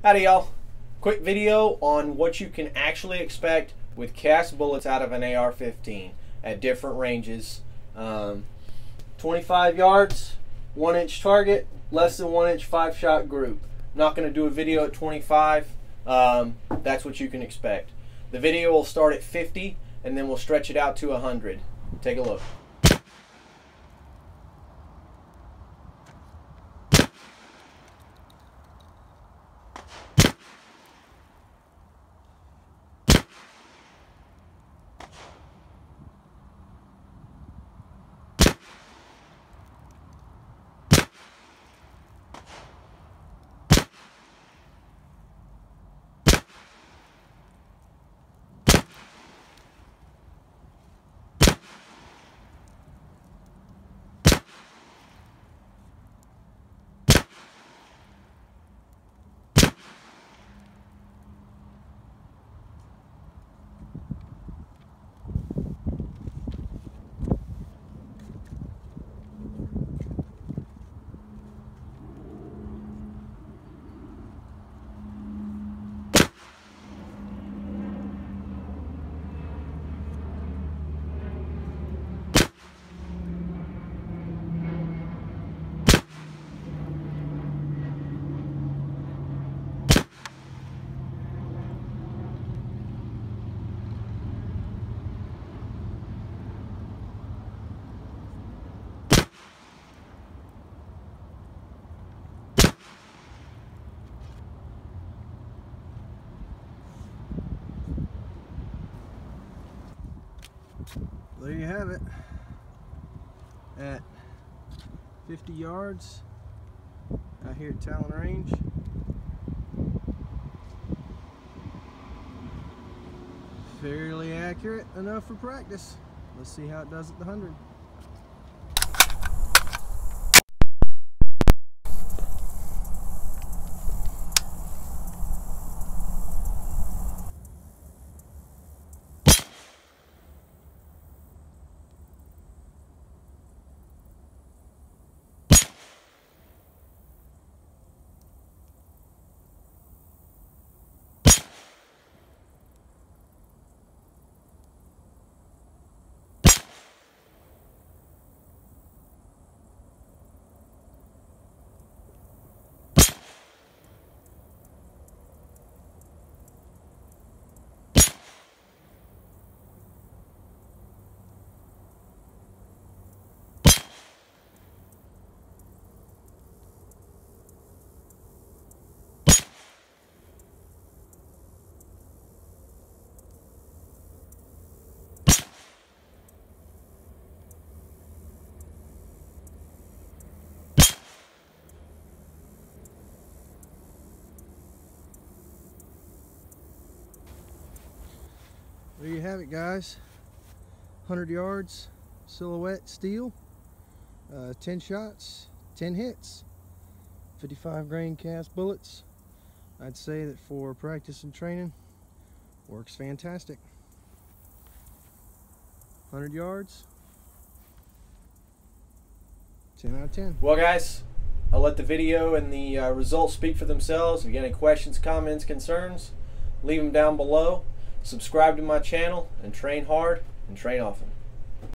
Howdy y'all. Quick video on what you can actually expect with cast bullets out of an AR-15 at different ranges. 25 yards, 1-inch target, less than 1-inch 5-shot group. I'm not going to do a video at 25. That's what you can expect. The video will start at 50 and then we'll stretch it out to 100. Take a look. There you have it, at 50 yards out here at Talon Range. Fairly accurate enough for practice. Let's see how it does at the 100. There you have it, guys. 100 yards, silhouette steel, 10 shots, 10 hits, 55 grain cast bullets. I'd say that for practice and training, works fantastic. 100 yards, 10 out of 10. Well guys, I'll let the video and the results speak for themselves. If you got any questions, comments, concerns, leave them down below. Subscribe to my channel and train hard and train often.